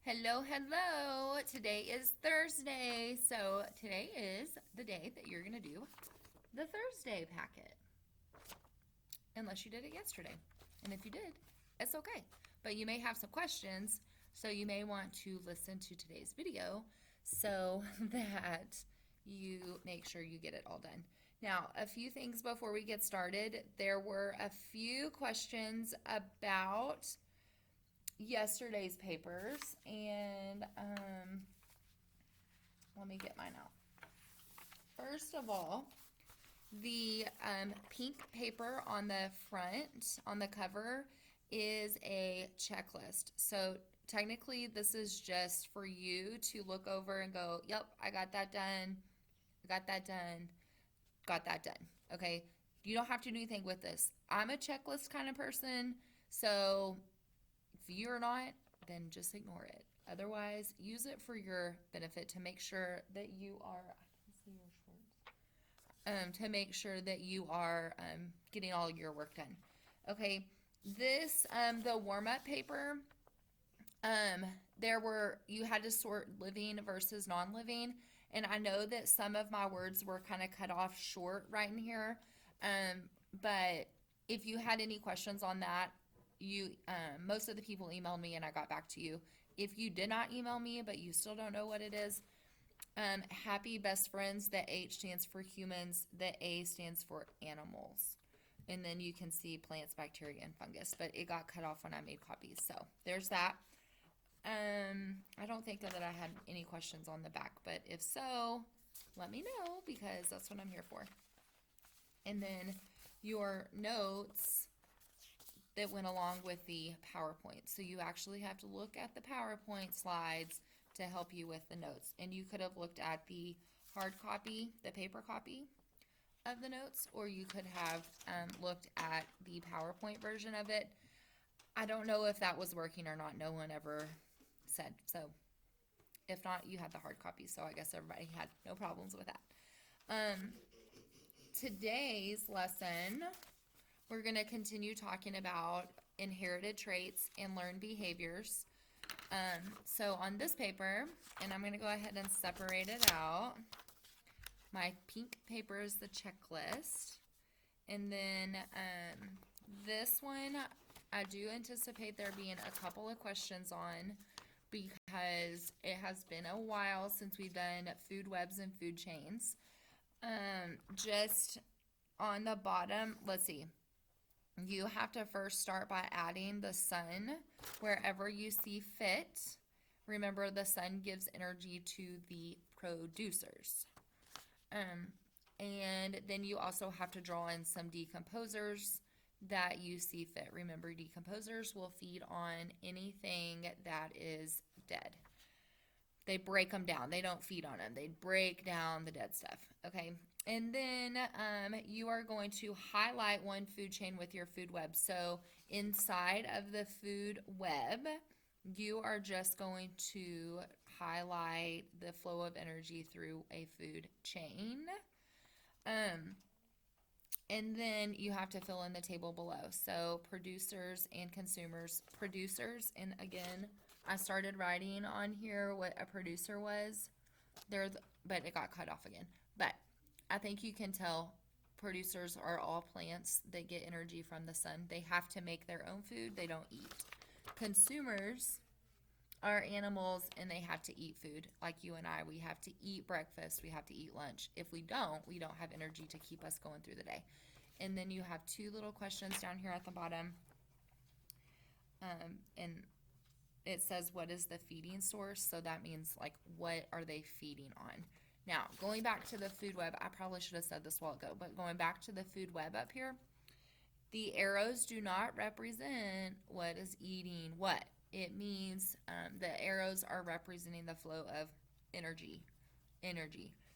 Hello, hello. Today is Thursday. So today is the day that you're going to do the Thursday packet. Unless you did it yesterday. And if you did, it's okay. But you may have some questions, so you may want to listen to today's video so that you make sure you get it all done. Now, a few things before we get started. There were a few questions about yesterday's papers, and let me get mine out. First of all, the pink paper on the front, on the cover, is a checklist. So technically, this is just for you to look over and go, yep, I got that done, got that done, got that done. Okay, you don't have to do anything with this. I'm a checklist kind of person, so if you're not, then just ignore it. Otherwise, use it for your benefit to make sure that you are. I can see your shorts. To make sure that you are getting all your work done. Okay, this the warm up paper. You had to sort living versus non-living, and I know that some of my words were kind of cut off short right in here. But if you had any questions on that, most of the people emailed me and I got back to you. If you did not email me but you still don't know what it is, happy best friends. The H stands for humans, the A stands for animals, and then you can see plants, bacteria, and fungus, but it got cut off when I made copies. So there's that. I don't think that I had any questions on the back, but if so, let me know because that's what I'm here for. And then your notes that went along with the PowerPoint. So you actually have to look at the PowerPoint slides to help you with the notes. And you could have looked at the hard copy, the paper copy of the notes, or you could have looked at the PowerPoint version of it. I don't know if that was working or not. No one ever said. So if not, you had the hard copy. So I guess everybody had no problems with that. Today's lesson, we're going to continue talking about inherited traits and learned behaviors. So on this paper, and I'm going to go ahead and separate it out. My pink paper is the checklist. And then this one, I do anticipate there being a couple of questions on because it has been a while since we've done food webs and food chains. Just on the bottom, let's see. You have to first start by adding the sun wherever you see fit. Remember, the sun gives energy to the producers. And then you also have to draw in some decomposers that you see fit. Remember, decomposers will feed on anything that is dead. They break them down. They don't feed on them. They break down the dead stuff. Okay. And then you are going to highlight one food chain with your food web. So inside of the food web, you are just going to highlight the flow of energy through a food chain. And then you have to fill in the table below. So producers and consumers. Producers, and again, I started writing on here what a producer was. But it got cut off again. But I think you can tell producers are all plants that get energy from the sun. They have to make their own food. They don't eat. Consumers are animals and they have to eat food. Like you and I, we have to eat breakfast. We have to eat lunch. If we don't have energy to keep us going through the day. And then you have two little questions down here at the bottom. And it says, what is the feeding source? So that means, like, what are they feeding on? Now, going back to the food web, I probably should have said this a while ago, but going back to the food web up here, the arrows do not represent what is eating what. It means the arrows are representing the flow of energy.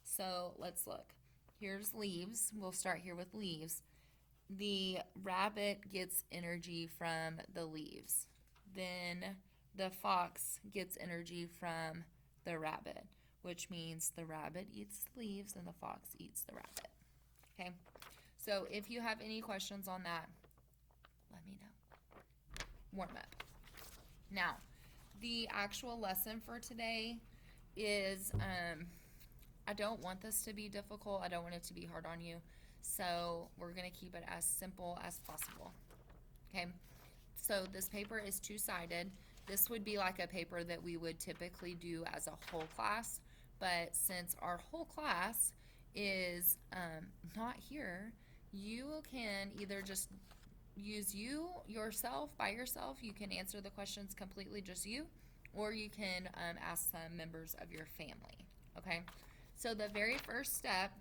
So let's look. Here's leaves. We'll start here with leaves. The rabbit gets energy from the leaves. Then the fox gets energy from the rabbit, which means the rabbit eats the leaves and the fox eats the rabbit. Okay, so if you have any questions on that, let me know. Warm up. Now, the actual lesson for today is, I don't want this to be difficult. I don't want it to be hard on you. So we're going to keep it as simple as possible. Okay. So this paper is two-sided. This would be like a paper that we would typically do as a whole class. But since our whole class is not here, you can either just use yourself by yourself. You can answer the questions completely just you, or you can ask some members of your family. Okay. So the very first step,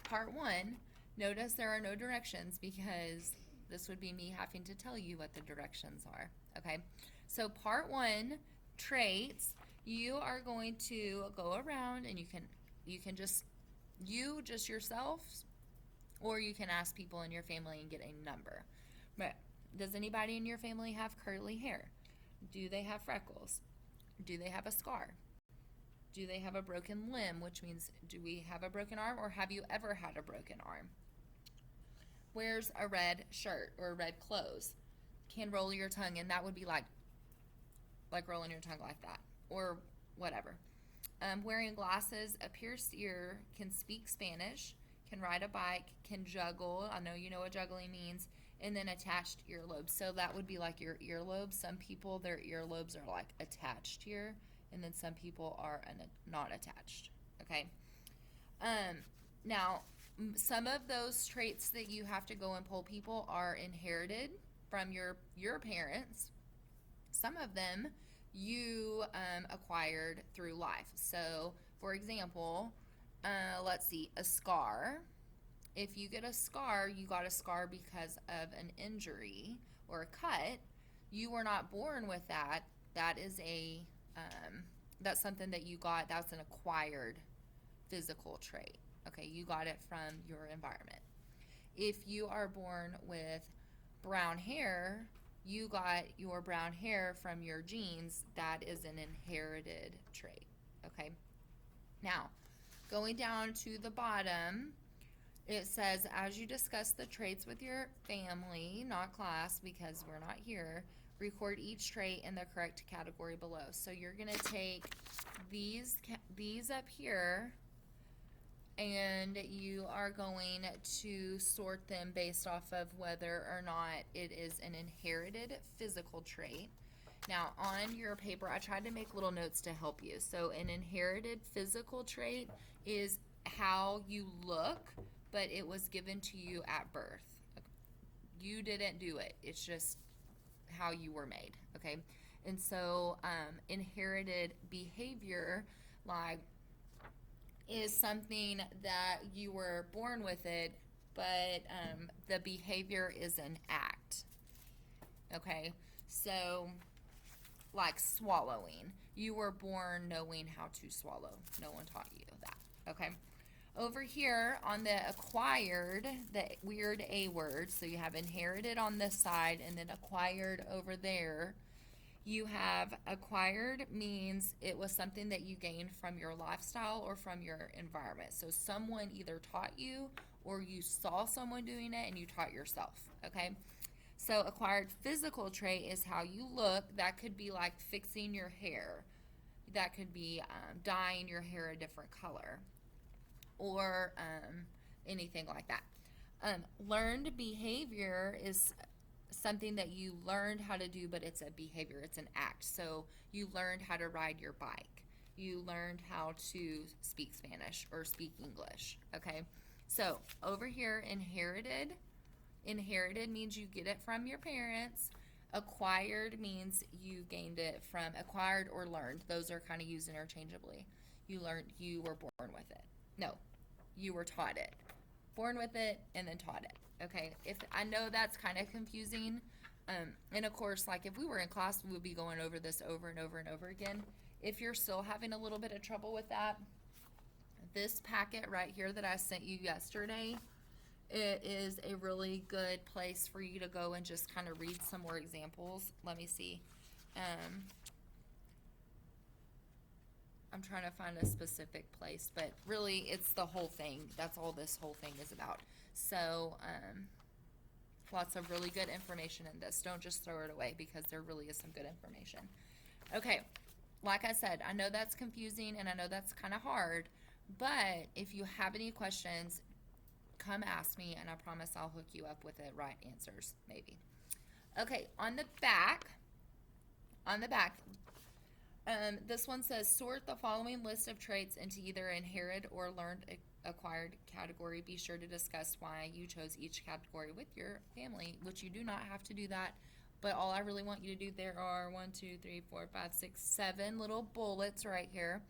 part 1, notice there are no directions because this would be me having to tell you what the directions are. Okay. So part 1, traits, you are going to go around and you can just yourself, or you can ask people in your family and get a number. But does anybody in your family have curly hair? Do they have freckles? Do they have a scar? Do they have a broken limb, which means do we have a broken arm, or have you ever had a broken arm? Wears a red shirt or red clothes. Can roll your tongue, and that would be like rolling your tongue like that, or whatever. Wearing glasses, a pierced ear, can speak Spanish, can ride a bike, can juggle. I know you know what juggling means. And then attached earlobes. So that would be like your earlobes. Some people, their earlobes are like attached here, and then some people are not attached. Okay. Now, some of those traits that you have to go and poll people are inherited from your parents. Some of them you acquired through life. So, for example, let's see, a scar. If you get a scar, you got a scar because of an injury or a cut. You were not born with that. That is that's something that you got. That's an acquired physical trait. Okay, you got it from your environment. If you are born with brown hair, you got your brown hair from your genes. That is an inherited trait. Okay. Now, going down to the bottom, it says, as you discuss the traits with your family, not class because we're not here, record each trait in the correct category below. So you're going to take these up here, and you are going to sort them based off of whether or not it is an inherited physical trait. Now, on your paper, I tried to make little notes to help you. So an inherited physical trait is how you look, but it was given to you at birth. You didn't do it. It's just how you were made, okay? And so inherited behavior, like, is something that you were born with it, but the behavior is an act, okay? So, like swallowing. You were born knowing how to swallow. No one taught you that, okay? Over here on the acquired, the weird A word, so you have inherited on this side and then acquired over there. You have acquired means it was something that you gained from your lifestyle or from your environment. So someone either taught you or you saw someone doing it and you taught yourself, okay? So acquired physical trait is how you look. That could be like fixing your hair. That could be dyeing your hair a different color, or anything like that. Learned behavior is something that you learned how to do, but it's a behavior, it's an act. So you learned how to ride your bike. You learned how to speak Spanish or speak English, okay? So over here, inherited. Inherited means you get it from your parents. Acquired means you gained it from acquired or learned. Those are kind of used interchangeably. You were born with it. No, you were taught it. Born with it and then taught it. Okay, if I know that's kind of confusing, and of course, like if we were in class, we would be going over this over and over and over again. If you're still having a little bit of trouble with that, this packet right here that I sent you yesterday, it is a really good place for you to go and just kind of read some more examples. Let me see. I'm trying to find a specific place, but really it's the whole thing. That's all this whole thing is about. So, lots of really good information in this. Don't just throw it away because there really is some good information. Okay, like I said, I know that's confusing and I know that's kind of hard, but if you have any questions, come ask me and I promise I'll hook you up with the right answers, maybe. Okay, on the back, this one says sort the following list of traits into either inherited or learned acquired category. Be sure to discuss why you chose each category with your family, which you do not have to do that. But all I really want you to do, there are 7 little bullets right here.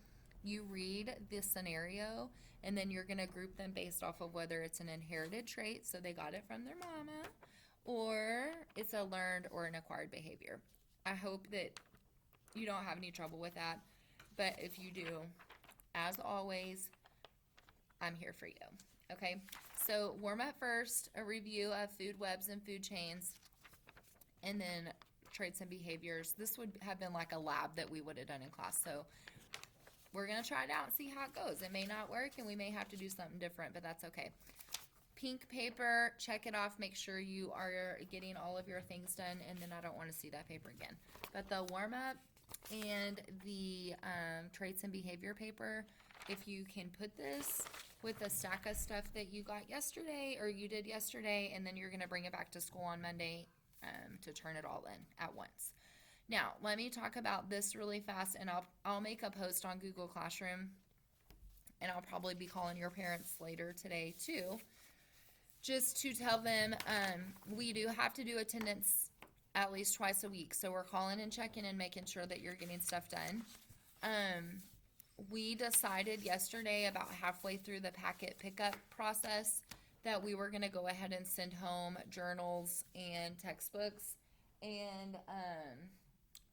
You read the scenario, and then you're going to group them based off of whether it's an inherited trait, so they got it from their mama, or it's a learned or an acquired behavior. I hope that you don't have any trouble with that, but if you do, as always, I'm here for you. Okay, so warm up first, a review of food webs and food chains, and then traits and behaviors. This would have been like a lab that we would have done in class. So we're going to try it out and see how it goes. It may not work and we may have to do something different, but that's okay. Pink paper, check it off. Make sure you are getting all of your things done, and then I don't want to see that paper again. But the warm up and the traits and behavior paper, if you can put this with a stack of stuff that you got yesterday or you did yesterday, and then you're going to bring it back to school on Monday to turn it all in at once. Now, let me talk about this really fast, and I'll make a post on Google Classroom, and I'll probably be calling your parents later today too, just to tell them we do have to do attendance at least twice a week. So we're calling and checking and making sure that you're getting stuff done. We decided yesterday, about halfway through the packet pickup process, that we were going to go ahead and send home journals and textbooks. And,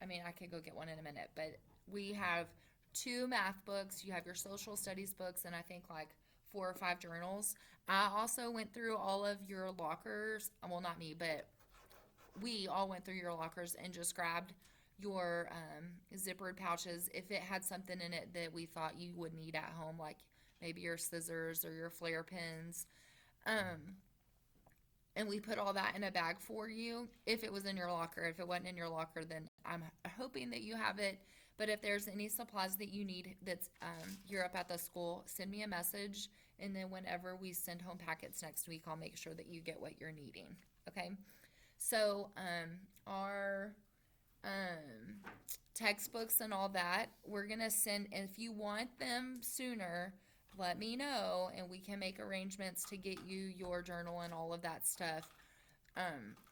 I mean, I could go get one in a minute, but we have 2 math books. You have your social studies books, and I think like 4 or 5 journals. I also went through all of your lockers. Well, not me, but we all went through your lockers and just grabbed your zippered pouches if it had something in it that we thought you would need at home, like maybe your scissors or your flare pens. And we put all that in a bag for you if it was in your locker. If it wasn't in your locker, then I'm hoping that you have it. But if there's any supplies that you need that's you're up at the school, send me a message. And then whenever we send home packets next week, I'll make sure that you get what you're needing. Okay? So our textbooks and all that, we're going to send. And if you want them sooner, let me know, and we can make arrangements to get you your journal and all of that stuff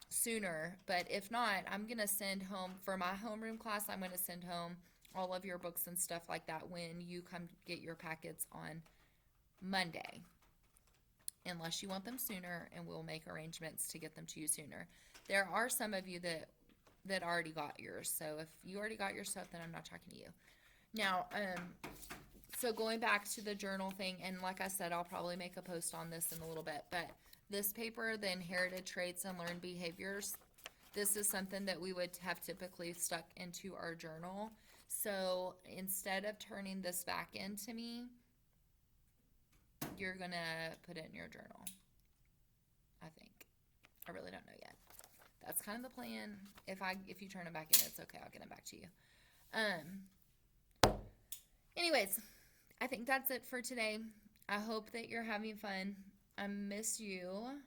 sooner. But if not, I'm going to send home, for my homeroom class, I'm going to send home all of your books and stuff like that when you come get your packets on Monday. Unless you want them sooner, and we'll make arrangements to get them to you sooner. There are some of you that already got yours. So if you already got your stuff, then I'm not talking to you. Now, so going back to the journal thing, and like I said, I'll probably make a post on this in a little bit, but this paper, the inherited traits and learned behaviors, this is something that we would have typically stuck into our journal. So instead of turning this back into me, you're gonna put it in your journal, I think. I really don't know yet. That's kind of the plan. If you turn it back in, it's okay. I'll get it back to you. Anyways, I think that's it for today. I hope that you're having fun. I miss you.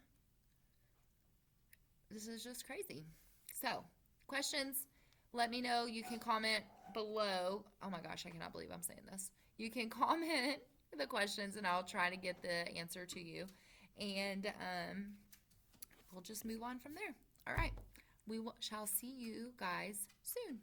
This is just crazy. So, questions, let me know. You can comment below. Oh my gosh, I cannot believe I'm saying this. You can comment the questions and I'll try to get the answer to you. And we'll just move on from there. All right. We shall see you guys soon.